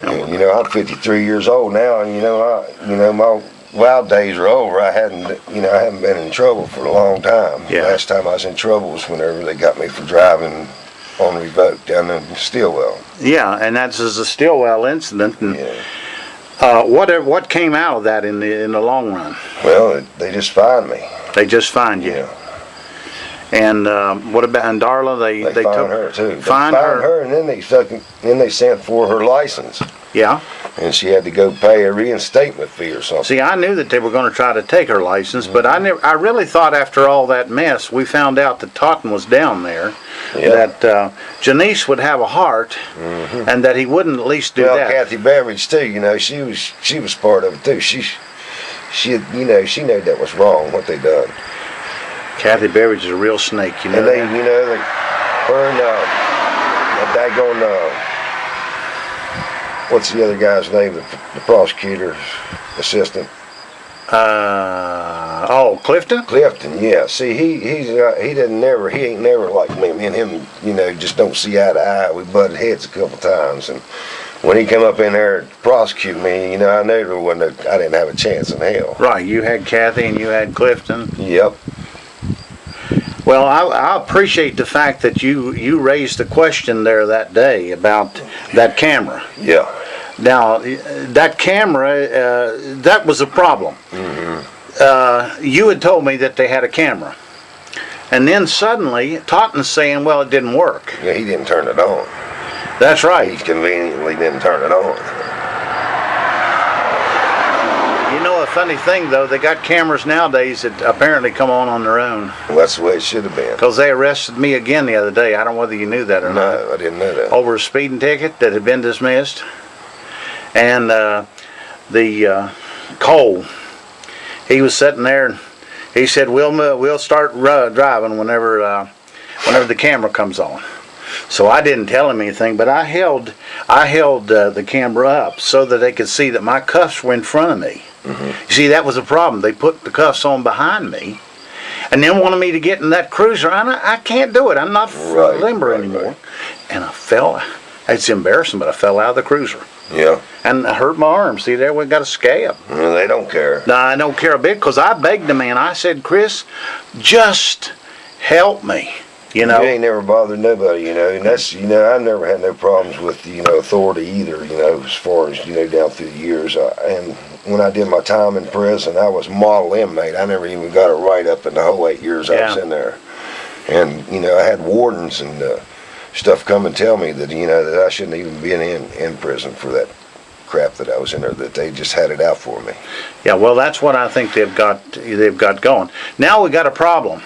And, you know, I'm 53 years old now, and my wild days are over. I haven't been in trouble for a long time. Yeah. Last time I was in trouble was whenever they got me for driving on revoke down in Stillwell. Yeah, and that's a Stillwell incident. And Yeah. what came out of that in the long run? Well, they just fined me. They just fined you. Yeah. And what about Darla? They fined took her too. They fined her, and then they sent for her license. Yeah. And she had to go pay a reinstatement fee or something. See, I knew that they were going to try to take her license, but I really thought after all that mess, we found out that Totten was down there, that Janice would have a heart, and that he wouldn't at least do that. Well, Kathy Beveridge too. You know, she was part of it too. She knew that was wrong what they done. Kathy Beveridge is a real snake, you know. And they, her and that daggone. What's the other guy's name? The prosecutor's assistant. Clifton. Clifton, yeah. See, he ain't never like me. Me and him, just don't see eye to eye. We butted heads a couple times, and when he come up in there to prosecute me, I knew I didn't have a chance in hell. Right. You had Kathy and you had Clifton. Yep. Well, I appreciate the fact that you raised the question there that day about that camera. Yeah. Now, that camera, that was a problem. You had told me that they had a camera. And then suddenly, Totten's saying, well, it didn't work. Yeah, he didn't turn it on. That's right. He conveniently didn't turn it on. You know, a funny thing, though, they got cameras nowadays that apparently come on their own. Well, that's the way it should have been. Because they arrested me again the other day. I don't know whether you knew that or not. No, I didn't know that. Over a speeding ticket that had been dismissed. And Cole, he was sitting there, and he said, we'll start driving whenever the camera comes on. So I didn't tell him anything, but I held the camera up so that they could see that my cuffs were in front of me. You see, that was a problem. They put the cuffs on behind me, and then wanted me to get in that cruiser. I can't do it. I'm not limber anymore. Right. And I fell. It's embarrassing, but I fell out of the cruiser. Yeah. And I hurt my arm. See, there we got a scab. Well, they don't care. No, I don't care a bit, because I begged the man. I said, Chris, just help me. You ain't never bothered nobody, and that's, I never had no problems with, authority either, as far as, down through the years. And when I did my time in prison, I was model inmate. I never even got a write-up in the whole 8 years I was in there. And, I had wardens and stuff come and tell me that, that I shouldn't even been in prison for that crap that I was in there, that they just had it out for me. Yeah, well, that's what I think they've got going. Now we got a problem.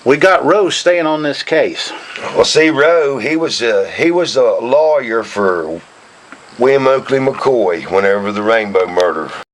We got Roe staying on this case. Well, see, Roe, he was a lawyer for William Oakley McCoy whenever the Rainbow murder